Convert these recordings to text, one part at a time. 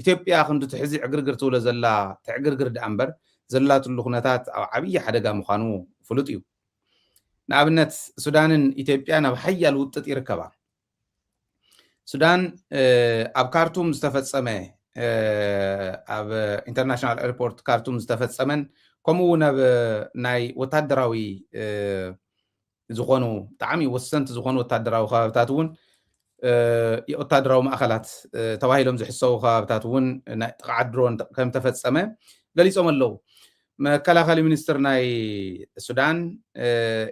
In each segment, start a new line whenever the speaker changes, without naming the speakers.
ኢትዮጵያ ክንዱ ትሕዚ ዕግርግር ትብሎ ዘላ ትዕግርግር ዳ እምበር ዘላትሉ ኩነታት ኣብ ዓብዪ ሓደጋ ምዃኑ ፍሉጥ እዩ ንኣብነት ሱዳንን ኢትዮጵያን ኣብ ሓያል ውጥጥ ይርከባ ሱዳን ኣብ ካርቱም ዝተፈጸመ ኣብ ኢንተርናሽናል ኤርፖርት ካርቱም ዝተፈጸመን ከምኡ እውን ኣብ ናይ ወታደራዊ ዝኾኑ ብጣዕሚ ወሰንቲ ዝኾኑ ወታደራዊ ከባቢታት እውን ወታደራዊ ማእኸላት ተባሂሎም ዝሕሰቡ ከባቢታት እውን ናይ ጥቃዓት ድሮን ከም ተፈጸመ ገሊፆም ኣለዉ መከላኸሊ ሚኒስትር ናይ ሱዳን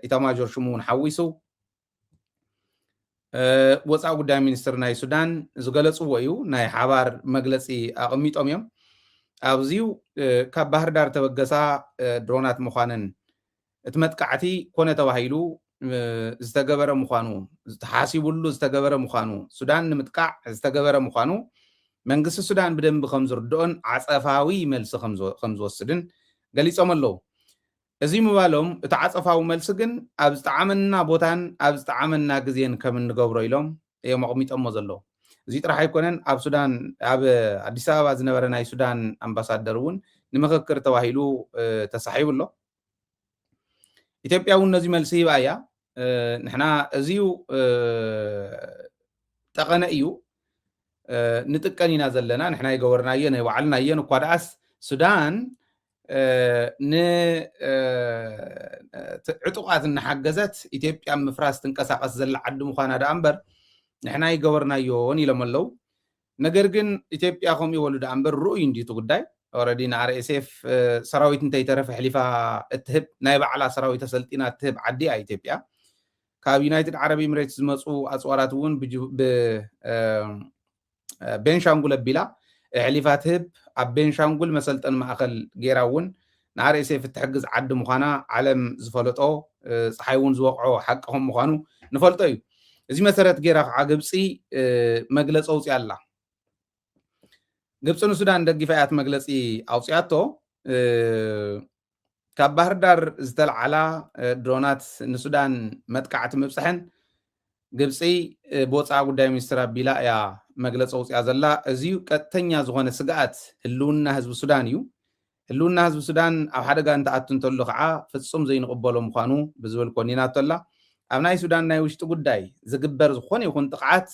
ኢታማጆር ሹሙ እውን ሓዊሱ ወፃኢ ጉዳይ ሚኒስትር ናይ ሱዳን ዝገለጽዎ እዩ ናይ ሓባር መግለጺ ኣቐሚጦም እዮም ኣብዚዩ ካብ ባህር ዳር ተበገሳ ድሮናት ምዃንን እቲ መጥቃዕቲ ኮነ ተባሂሉ ዝተገበረ ምዃኑ ተሓሲቡሉ ዝተገበረ ምዃኑ ሱዳን ንምጥቃዕ ዝተገበረ ምዃኑ መንግስቲ ሱዳን ብደንቢ ከም ዝርድኦን ዓጸፋዊ መልሲ ከም ዝወስድን ገሊፆም ኣለዉ እዚ ምባሎም እቲ ዓጸፋዊ መልሲ ግን ኣብ ዝጠዓመና ቦታን ኣብ ዝጠዓመና ግዜን ከም እንገብሮ ኢሎም እዮም ኣቕሚጦሞ ዘለዉ እዚ ጥራሕ ኣይኮነን ኣብ ሱዳን ኣብ ኣዲስ ኣበባ ዝነበረ ናይ ሱዳን ኣምባሳደር እውን ንምክክር ተባሂሉ ተሳሒቡ ኣሎ ኢትዮጵያ እውን ነዚ መልሲ ሂባ እያ ንሕና እዚዩ ጠቐነ እዩ ንጥቀን ኢና ዘለና ንሕና ይገበርናዮ ናይ ባዕልና እየን እኳ ደኣስ ሱዳን ዕጡቃት እናሓገዘት ኢትዮጵያ ምፍራስ ትንቀሳቀስ ዘላ ዓዲ ምዃና ዳ እምበር ንሕና ይገበርናዮን ኢሎም ኣለዉ ነገር ግን ኢትዮጵያ ከምኡ ይበሉ ዳ እምበር ርኡይ እንዲቱ ጉዳይ ኦረዲ ንአርኤስኤፍ ሰራዊት እንተይተረፈ ሕሊፋ እትህብ ናይ ባዕላ ሰራዊት ተሰልጢና እትህብ ዓዲ እያ ኢትዮጵያ ካብ ዩናይትድ ዓረብ ኤሚሬትስ ዝመፁ ኣፅዋራት እውን ቤንሻንጉል ኣቢላ ሕሊፋ ትህብ ኣብ ቤንሻንጉል መሰልጠን ማእከል ጌራ እውን ንአርኤስኤፍ እትሕግዝ ዓዲ ምዃና ዓለም ዝፈለጦ ፀሓይ እውን ዝወቅዖ ሓቂ ከም ምዃኑ ንፈልጦ እዩ እዚ መሰረት ጌራ ከዓ ግብፂ መግለፂ ኣውፅያ ኣላ ግብፂ ንሱዳን ደጊፋ እያ መግለፂ ኣውፅያቶ ካብ ባህር ዳር ዝተለዓላ ድሮናት ንሱዳን መጥቃዕቲ ምብፅሐን ግብፂ ብወፃኢ ጉዳይ ሚኒስትር ኣቢላ እያ መግለፂ ኣውፅያ ዘላ እዚዩ ቀጥተኛ ዝኾነ ስግኣት ህልውና ህዝቢ ሱዳን እዩ ህልውና ህዝቢ ሱዳን ኣብ ሓደጋ እንተኣቱ እንተሎ ከዓ ፍጹም ዘይንቕበሎ ምዃኑ ብዝብል ኮኒናቶ ኣላ ኣብ ናይ ሱዳን ናይ ውሽጢ ጉዳይ ዝግበር ዝኾነ ይኹን ጥቕዓት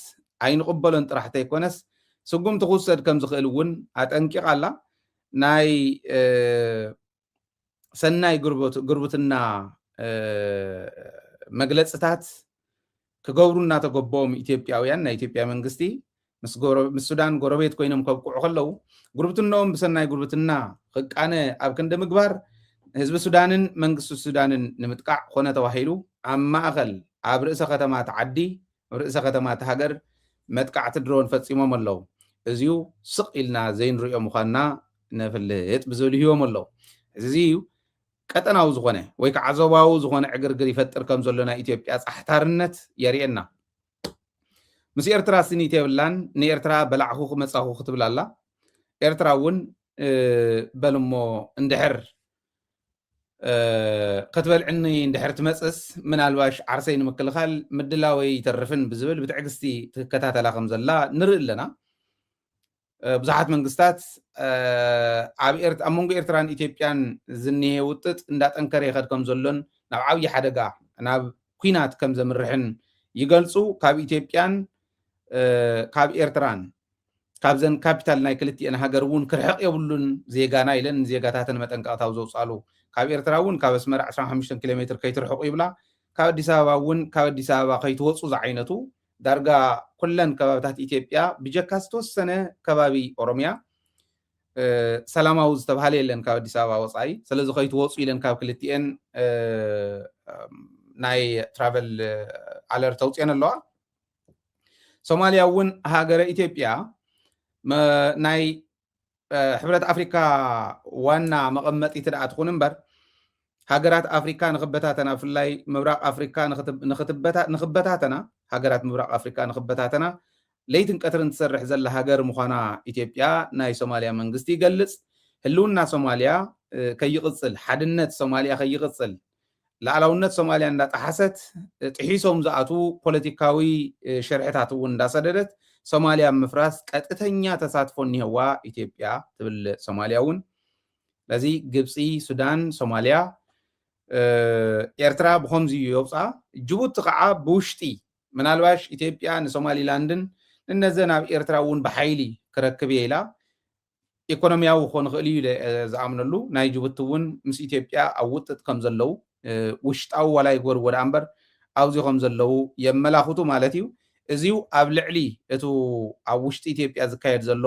ኣይንቕበሎን ጥራሕ እንተይኮነስ ስጉምቲ ክውሰድ ከም ዝኽእል እውን ኣጠንቂቓ ኣላ ናይ ሰናይ ጉርብትና መግለፅታት ክገብሩ እናተገበኦም ኢትዮጵያውያን ናይ ኢትዮጵያ መንግስቲ ምስ ሱዳን ጎረቤት ኮይኖም ከብቅዑ ከለዉ ጉርብትናኦም ብሰናይ ጉርብትና ክቃነ ኣብ ክንዲ ምግባር ህዝቢ ሱዳንን መንግስቲ ሱዳንን ንምጥቃዕ ኮነ ተባሂሉ ኣብ ማእኸል ኣብ ርእሰ ከተማት ዓዲ ርእሰ ከተማት ሃገር መጥቃዕቲ ድሮን ፈፂሞም ኣለዉ እዚዩ ስቕ ኢልና ዘይንሪኦ ምዃንና ነፍልጥ ብዝብል ሂቦም ኣለዉ እዚ እዩ ቀጠናዊ ዝኾነ ወይ ከዓ ዞባዊ ዝኾነ ዕግርግር ይፈጥር ከም ዘሎ ናይ ኢትዮጵያ ፃሕታርነት የርእየና ምስ ኤርትራ ስኒት የብላን ንኤርትራ በላዕኹ ክመፃኹ ክትብል ኣላ ኤርትራ እውን በልሞ እንድሕር ክትበልዕኒ እንድሕር ትመፅስ ምናልባሽ ዓርሰይ ንምክልኻል ምድላወይ ይተርፍን ብዝብል ብትዕግስቲ ትከታተላ ከም ዘላ ንርኢ ኣለና ብዙሓት መንግስታት ኣብ መንጎ ኤርትራን ኢትዮጵያን ዝኒሄ ውጥጥ እንዳጠንከረ ይኸድ ከም ዘሎን ናብ ዓብዪ ሓደጋ ናብ ኩናት ከም ዘምርሕን ይገልፁ ካብ ኢትዮጵያን ካብ ኤርትራን ካብዘን ካፒታል ናይ ክልቲአን ሃገር እውን ክርሕቕ የብሉን ዜጋና ኢለን ዜጋታትን መጠንቀቕታዊ ዘውፃሉ ካብ ኤርትራ እውን ካብ ኣስመራ 15 ኪሎ ሜትር ከይትርሕቑ ይብላ ካብ ኣዲስ ኣበባ እውን ካብ ኣዲስ ኣበባ ከይትወፁ ዝዓይነቱ ዳርጋ ኩለን ከባቢታት ኢትዮጵያ ብጀካ ዝተወሰነ ከባቢ ኦሮሚያ ሰላማዊ ዝተባሃለ የለን ካብ ኣዲስ ኣበባ ወፃኢ ስለዚ ከይትወፁ ኢለን ካብ ክልቲአን ናይ ትራቨል ኣለርት ኣውፅአን ኣለዋ ሶማልያ እውን ሃገረ ኢትዮጵያ ናይ ሕብረት ኣፍሪካ ዋና መቐመጢት ደኣ ትኹን እምበር ሃገራት ኣፍሪካ ንኽበታተና ብፍላይ ምብራቅ ኣፍሪካ ንኽበታተና ሃገራት ምብራቅ ኣፍሪካ ንኽበታተና ለይትን ቀትርን ትሰርሕ ዘላ ሃገር ምዃና ኢትዮጵያ ናይ ሶማልያ መንግስቲ ይገልጽ ህልውና ሶማልያ ከይቕፅል ሓድነት ሶማልያ ከይቕፅል ላዕላውነት ሶማልያ እንዳጣሓሰት ጥሒሶም ዝኣቱ ፖለቲካዊ ሸርሕታት እውን እንዳሰደደት ሶማሊያ ምፍራስ ቀጥተኛ ተሳትፎ እንሄዋ ኢትዮጵያ ትብል ሶማሊያውን ለዚ ግብፂ ሱዳን ሶማሊያ ኤርትራ ብኸምዚ ይወፃ ጅቡቲ ከዓ ብውሽጢ ምናልባሽ ኢትዮጵያ ንሶማሊላንድን እነዘን ኣብ ኤርትራ እውን ብሓይሊ ክረክብ ኢላ ኢኮኖሚያዊ ክኾን ክእል እዩ ዝኣምነሉ ናይ ጅቡቲ እውን ምስ ኢትዮጵያ ኣብ ውጥጥ ከም ዘለው ውሽጣዊ ዋላ ይግበር ወዳ እምበር ኣብዚ ከም ዘለው የመላኽቱ ማለት እዩ እዚው ኣብ ልዕሊ እቱ ኣብ ውሽጢ ኢትዮጵያ ዝካየድ ዘሎ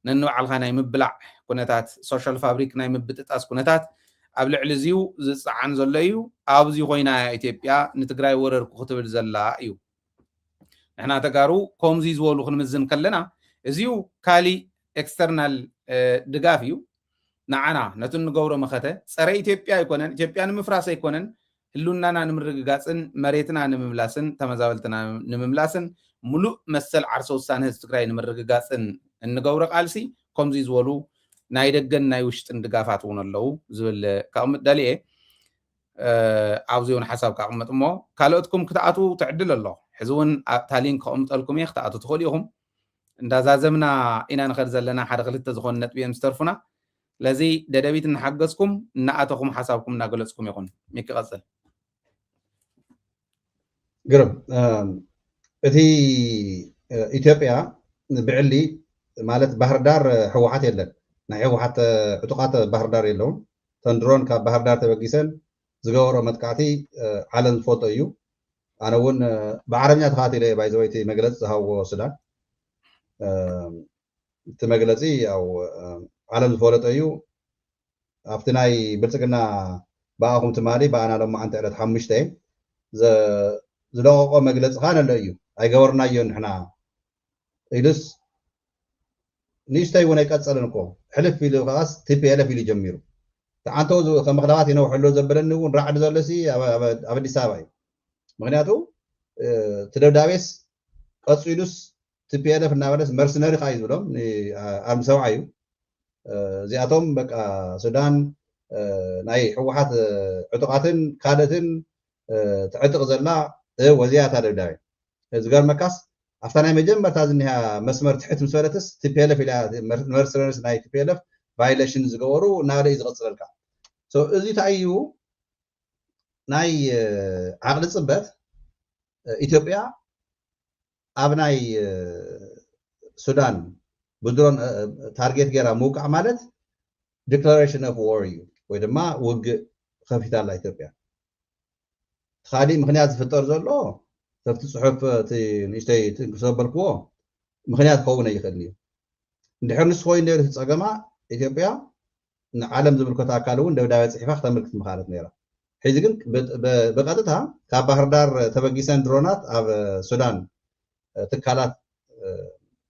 ነንባዕልካ ናይ ምብላዕ ኩነታት ሶሻል ፋብሪክ ናይ ምብጥጣስ ኩነታት ኣብ ልዕሊ እዚው ዝፀዓን ዘሎ እዩ ኣብዚ ኮይና ኢትዮጵያ ንትግራይ ወረርኩ ክትብል ዘላ እዩ ንሕና ተጋሩ ከምዚ ዝበሉ ክንምዝን ከለና እዚው ካሊእ ኤክስተርናል ድጋፍ እዩ ንዓና ነቱ ንገብሮ መኸተ ፀረ ኢትዮጵያ ኣይኮነን ኢትዮጵያ ንምፍራስ ኣይኮነን ህልውናና ንምርግጋፅን መሬትና ንምምላስን ተመዛበልትና ንምምላስን ሙሉእ መሰል ዓርሰ ውሳነ ህዝቢ ትግራይ ንምርግጋፅን እንገብሮ ቃልሲ ከምዚ ዝበሉ ናይ ደገን ናይ ውሽጥን ድጋፋት እውን ኣለው ዝብል ካቕምጥ ደልየ ኣብዚ እውን ሓሳብ ካቕምጥ እሞ ካልኦትኩም ክትኣቱ ትዕድል ኣሎ ሕዚ እውን ታሊን ከቕምጠልኩም እየ ክትኣቱ ትኽእሉ ኢኹም እንዳዛዘምና ኢና ንኸድ ዘለና ሓደ ክልተ ዝኾነ ነጥቢ እዮም ዝተርፉና ለዚ ደደቢት እናሓገዝኩም እናኣተኹም ሓሳብኩም እናገለፅኩም ይኹን ይቅፅል
ግርም እቲ ኢትዮጵያ ብዕሊ ማለት ባህር ዳር ሕወሓት የለን ናይ ሕወሓት ዕጡቃት ባህር ዳር የለውን ተንድሮን ካብ ባህር ዳር ተበጊሰን ዝገበሮ መጥቃዕቲ ዓለም ዝፈልጦ እዩ ኣነ እውን ብዓረብኛ ተኸታቲለ ባይዘወይቲ መግለፂ ዝሃብዎ ሱዳን እቲ መግለፂ ያው ዓለም ዝፈለጦ እዩ ኣብቲ ናይ ብልፅግና ብኣኹም ትማሊ ብኣና ሎማዓንቲ ዕለት 5 ዝለቐቆ መግለፂ ከዓ ነሎ እዩ ኣይገበርናዮ ንሕና ኢሉስ ንእሽተይ እውን ኣይቀፀልን እኮ ሕልፍ ኢሉ ከዓስ ቲፒኤልኤፍ ኢሉ ጀሚሩ ተዓንቶ ከም ምክለባት ይነውሕሎ ዘበለኒ እውን ራዕዲ ዘሎሲ ኣብ ኣዲስ ኣበባ እዩ ምክንያቱ ትደብዳቤስ ቀፂሉስ ቲፒኤልኤፍ እናበለስ መርሰነሪ ከዓ እዩ ዝብሎም ኣርሚ ሰብዓ እዩ እዚኣቶም በቃ ሱዳን ናይ ሕወሓት ዕጡቃትን ካልኦትን ትዕጥቕ ዘላ ወዚያታ ደብዳቤ ዝገርመካስ ኣብታ ናይ መጀመርታ ዝኒሃ መስመር ትሕት ምስ በለትስ ቲፒኤልኤፍ ኢላ መርሰነሪስ ናይ ቲፒኤልኤፍ ቫይሌሽን ዝገበሩ እናበለ እዩ ዝቐፅለልካ እዚ እንታይ እዩ ናይ ዓቕሊ ፅበት ኢትዮጵያ ኣብ ናይ ሱዳን ብድሮን ታርጌት ገይራ ምውቃዕ ማለት ዲክላሬሽን ኦፍ ዋር እዩ ወይ ድማ ውግእ ከፊታላ ኢትዮጵያ ካሊእ ምክንያት ዝፍጠር ዘሎ ተፍቲ ፅሑፍ እቲ ንእሽተይ ክሰበልክዎ ምክንያት ክኸውን ኣይኽእልን እዩ እንድሕር ንስ ኮይኑ ነይሩ ፀገማ ኢትዮጵያ ንዓለም ዝምልከቶ ኣካል እውን ደብዳቤ ፅሒፋ ክተምልክት ምኻለት ነይራ ሕዚ ግን ብቐጥታ ካብ ባህር ዳር ተበጊሰን ድሮናት ኣብ ሱዳን ትካላት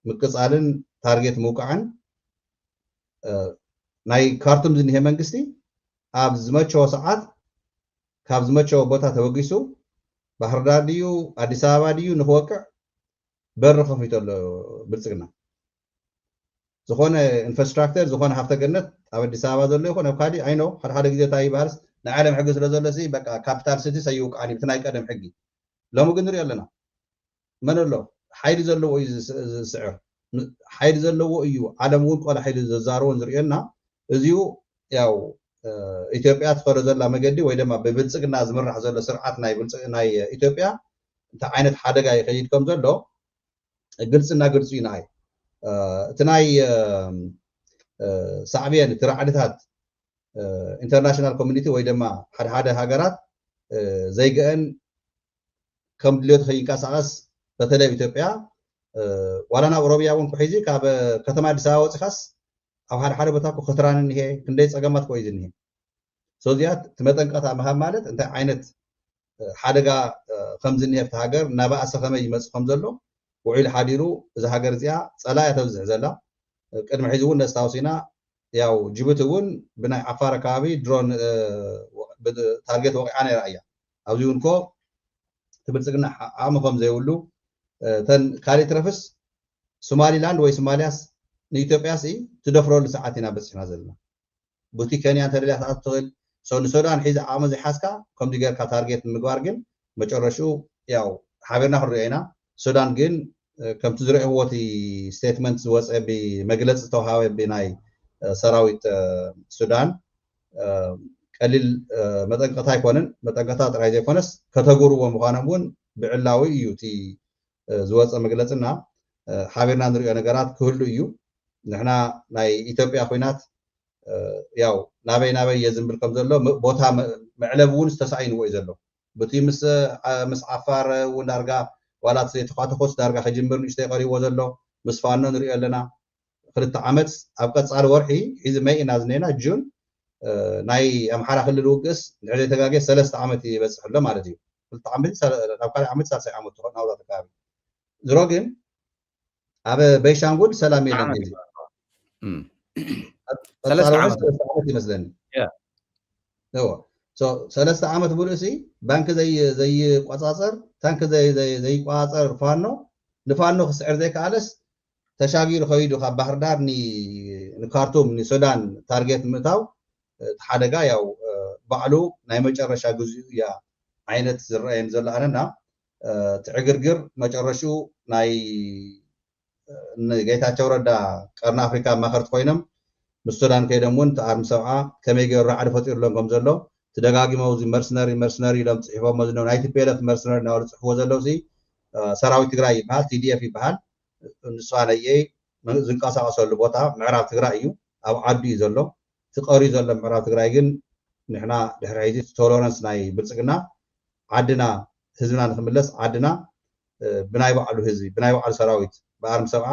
ምቅፃልን ታርጌት ምውቃዕን ናይ ካርቱም ዝኒሄ መንግስቲ ኣብ ዝመቸዎ ሰዓት ካብ ዝመቸዎ ቦታ ተወጊሱ ባህር ዳር ድዩ ኣዲስ ኣበባ ድዩ ንክወቅዕ በሪ ከፊቱ ኣሎ ብልፅግና ዝኾነ ኢንፍራስትራክቸር ዝኾነ ሃፍተ ገነት ኣብ ኣዲስ ኣበባ ዘሎ ይኹን ኣብ ካሊእ ኣይኖ ሓደ ግዜ እንታይ ይበሃልስ ናይ ዓለም ሕጊ ስለ ዘሎሲ በቃ ካፒታል ሲቲ ሰይውቃዕኒ ብቲ ናይ ቀደም ሕጊ ሎሚ ግን ንሪኦ ኣለና መን ኣሎ ሓይሊ ዘለዎ እዩ ዝስዕር ሓይሊ ዘለዎ እዩ ዓለም እውን ቆላ ሓይሊ ዘዛርቦን ዝርአየና እዚኡ ያው ኢትዮጵያ ትኸዶ ዘላ መገዲ ወይ ድማ ብብልፅግና ዝምራሕ ዘሎ ስርዓት ናይ ኢትዮጵያ እንታይ ዓይነት ሓደጋ ይኸይድ ከም ዘሎ ግልፅና ግልፂ እዩ ንዓይ እቲ ናይ ሳዕብየን እቲ ራዕድታት ኢንተርናሽናል ኮሚኒቲ ወይ ድማ ሓደ ሓደ ሃገራት ዘይገአን ከም ድልዮት ከይንቀሳቐስ በተለይ ኢትዮጵያ ዋላ ናብ ኦሮምያ እውን ኩሒዚ ካብ ከተማ ኣዲስ ኣበባ ወፂኻስ ኣብ ሓደ ሓደ ቦታ ክትራን እኒሄ ክንደይ ፀገማት ኮዩ ዝኒሄ ሶዚያ ትመጠንቀታ ምሃብ ማለት እንታይ ዓይነት ሓደጋ ከም ዝኒሄ ኣብቲ ሃገር እናባእሰ ከመይ ይመፅእ ከም ዘሎ ውዒሉ ሓዲሩ እዚ ሃገር እዚኣ ፀላእያ ተብዝሕ ዘላ ቅድሚ ሕዚ እውን ነስታውሲና ያው ጅቡቲ እውን ብናይ ዓፋር ኣከባቢ ድሮን ታርጌት ወቂዓ ነይራ እያ ኣብዚ እውን ኮ ትብልፅግና ዓቕሚ ከም ዘይብሉ ተን ካሊእ ትረፍስ ሶማሊላንድ ወይ ሶማልያስ ንኢትዮጵያስ ትደፍረሉ ሰዓት ኢና በፂሕና ዘለና ቡቲ ኬንያ እንተደልያ ተኣቱ ትኽእል ንሱዳን ሒዚ ዓቕሚ ዘይሓዝካ ከምዚ ጌርካ ታርጌት ምግባር ግን መጨረሹ ያው ሓቢርና ክንሪኦ ኢና ሱዳን ግን كم تزرعوا وتي statements وصل بمجلس توهاوي بناي سراويت السودان قليل متنقطع يكونن متنقطع تراي يكونس كتغورو ومخانمون بعلاوي يوتي زوصل مجلسنا حابرنا نريو نغرات كله يو نحنا ناي إثيوبيا خوينات ያው ናበይ የዝምብል ከም ዘሎ ቦታ መዕለቡን ዝተሳይን ወይ ዘሎ በቲ ምስ ዓፋር ወንዳርጋ ዋላት የተኻተኾስ ዳርጋ ከጅምር ንሽተ ቀሪቦ ዘሎ ምስ ፋኖ ንሪኦ ኣለና ክልተ ዓመት ኣብ ቀጻሊ ወርሒ ሒዝ መይ ኢና ዝነና ጁን ናይ ኣምሓራ ክልል ውግስ ንዕለ ተጋገ 3 ዓመት ይበጽሕ ኣሎ ማለት እዩ ክልተ ዓመት ኣብ ካልእ ዓመት 3 ዓመት ትኾን ናውዛ ተካቢ ዝሮ ግን ኣብ ቤንሻንጉል ሰላም የለን ጊዜ 3 ዓመት ይመስለኒ ነው ሰለስተ ዓመት ብሉሲ ባንክ ዘይ ቆጻጸር ታንክ ዘይ ቆጻጸር ፋኖ ንፋኖ ክስዕር ዘይካለስ ተሻጊሩ ኸይዱ ካብ ባህር ዳር ንካርቱም ንሱዳን ታርጌት ምታው ተሓደጋ ያው ባዕሉ ናይ መጨረሻ ግዜኡ ያ ዓይነት ዝረአየን ዘሎ ኣነና ትዕግርግር መጨረሹ ናይ ጌታቸው ረዳ ቀርና አፍሪካ ማኸርት ኮይኖም ምስሱዳን ከይደሙን ተአርም ሰብዓ ከመይ ገይሩ ዓድ ፈጢሩሎም ከም ዘሎ ተደጋጊመው ዚ መርሰነሪ ኢሎም ጽሒፎም መዝነው ናይ ቲፒኤልኤፍ መርሰነሪ ናወር ጽሕፎ ዘለው ሲ ሰራዊት ትግራይ ይበሃል ቲዲኤፍ ይበሃል ንሷነየ ዝንቀሳቀሰሉ ቦታ ምዕራብ ትግራይ እዩ ኣብ ዓዲ እዩ ዘሎ ትቀሪ ዘሎ ምዕራብ ትግራይ ግን ንሕና ድሕሪ ሒዚ ቶለረንስ ናይ ብልጽግና ዓድና ህዝብና ንክምለስ ዓድና ብናይ ባዕሉ ህዝቢ ብናይ ባዕሉ ሰራዊት በአርም ሰብዓ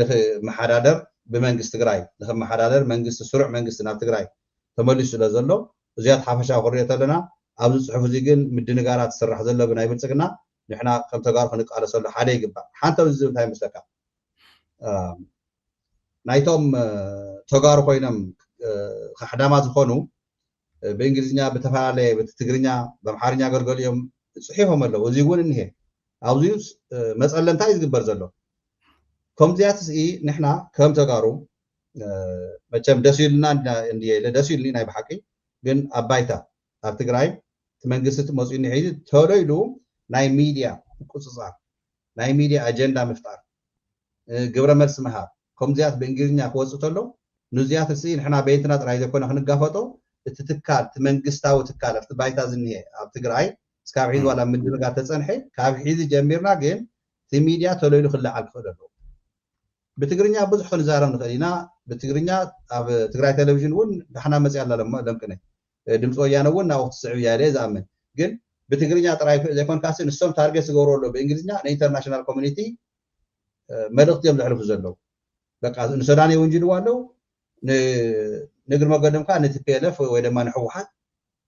ንኽመሓዳደር بمنجست تجراي لهم حدادر منجست سرع منجست ناب تجراي تمليش لازلو زياد حافشة خريطة لنا عاوز صحف زيجن مدين قارات سرح زلوا بناي بنسكنا نحنا كم تجار خنق على صلة حالي جبا حتى وزيد هاي مستكا نايتهم تجار قينام خدمات خونو بإنجليزيا بتفاعل بتتجرينا بمحارنيا قرقل يوم صحيحهم الله وزيجون إنه عاوزيوس مسألة تايز جبر زلوا كم زيادة إيه نحنا كم تجارو مثلاً دسيلنا إنديا دسيلنا ناي بحكي جن أبايتا أبتقراي تمنجست مصين هيد ثوريلو ناي ميديا خصوصا ناي ميديا أجندة مفتار قبل ما اسمها كم زيادة بإنجليزيا قوس تلو نزيادة سي نحنا بيتنا تراي كنا خنقافته تتكال تمنجستا وتكال أبتبايتا زنيه أبتقراي سكاب حيد ولا من دلقات تسنحي كاب حيد جميرنا جن في ميديا ثوريلو خلا على الخدلو بتقرنيا بزح نزارم نخلينا بتقرنيا أب تقرأ تلفزيون ون دحنا مسي على لما لمكنه دمس ويانا ون أو السعودية ليه زامن جن بتقرنيا تراي إذا كان كاسين السوم تارجت سجورو له بإنجليزنا international community مدرك يوم نعرف زلوا بقى السوداني ونجلوا له نقدر ما قدم كان نتكلف وإذا ما نحوحات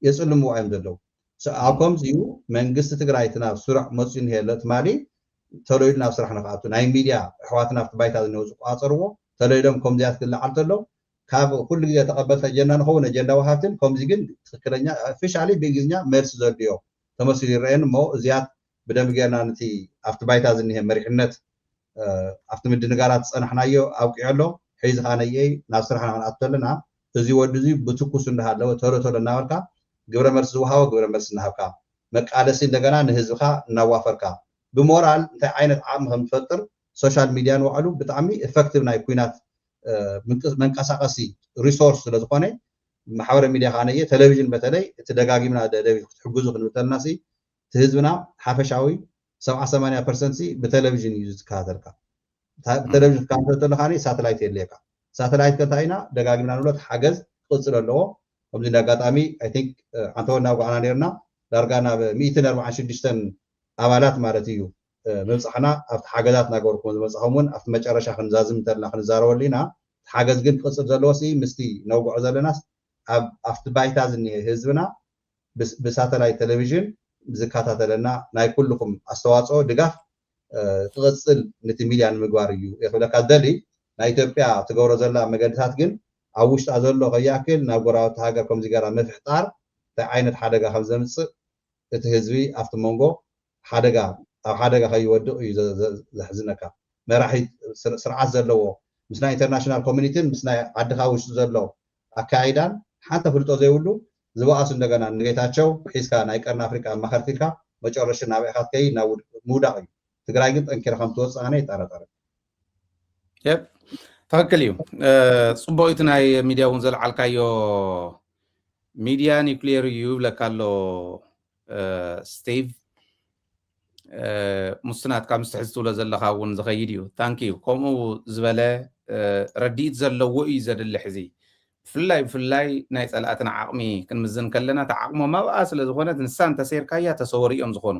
يسألهم وعيم زلوا سأقوم زيو من قصة تقرأ تناف سرعة مصين هي لتمالي تلويدنا بصراحة نقاطو ناي ميديا حواتنا في بيت هذا النوز قاصروا تلويدهم كم زيادة كل عطلو كاب كل جزء تقبلت جنة نخونا جنة وهاتن كم زيجن تكلنيا فيش عليه بيجينا ميرس زوديو تمثيل الرئين مو زياد بدم جينا نتي في بيت هذا النهاية مريحنت في من النجارات أنا حنايو أو كيالو حيز خانية ناصر حنا عطلنا تزي ودزي بتوكس إنها لو ترى النهارك قبل مرس زوها وقبل مرس نهارك مكالسين دجنا نهزخا نوافركا بمورال انت عينت عامهم تفطر سوشيال ميديا وعلو بتعمي افكتيف ناي كوينات منقساقسي ريسورس لزخونه محاور ميديا خانيه تلفزيون بتلي تدغاغيمنا دبي تحجزو خنبتلناسي تهزبنا حافشاوي 70-80% سي بتلفزيون يوز كادركا بتلفزيون كانتو خاني ساتلايت يليكا ساتلايت كتاينا دغاغيمنا نولت حجز قصر له وبدي دغاطامي اي ثينك انتونا وقانا نيرنا دارغانا 146 أمانات مارتيو مبصحنا أفت حاجات ناقوركم مبصحمون أفت مجرشة خنزازم ترنا خنزارو لينا حاجز جن قصة زلوسي مستي نوقع زلناس أفت بايتازني هزبنا بساتلايت تلفزيون بزكاتات لنا ناي كلكم أستواصو دقاف تغسل نتميليان مقواريو يقول لك الدلي ناي إثيوبيا تقور زلا مقدسات جن أوشت أزلو غياكل ناقوراو تهاجركم زيقارا مفحتار تعينت حاجة خمسة مصر تهزبي أفت مونغو حدقة أو حدقة هاي ودو زحزنك ما راح سرعة زلوا مسنا international community مسنا عدها وش زلوا أكايدان حتى في التوزيع ولو زواج سندقنا نجيتاتشوا بحيث كان أفريقيا ما خرتيكا ما جرش نابع خاتكي ناود مودعي ትግራይ ግን ጠንኪራ ከም ትወፅእ ኣነ ይጠራጠር
يب ትክክል እዩ ፅቡቅ እቲ ናይ ሚድያ እውን ዘለዓልካዮ ሚድያ ኒውክሊየር እዩ ይብለካ ኣሎ ስቲቭ ሙስናትካ ምስ ትሕዝ ትብሎ ዘለካ እውን ዝኸይድ እዩ ታንኪ እዩ ከምኡ ዝበለ ረዲኢት ዘለዎ እዩ ዘድሊ ሕዚ ብፍላይ ናይ ፀላእትና ዓቕሚ ክንምዝን ከለና እቲ ዓቕሞም ኣብኣ ስለ ዝኾነት ንሳ እንተሰይርካያ ተሰወር እዮም ዝኾኑ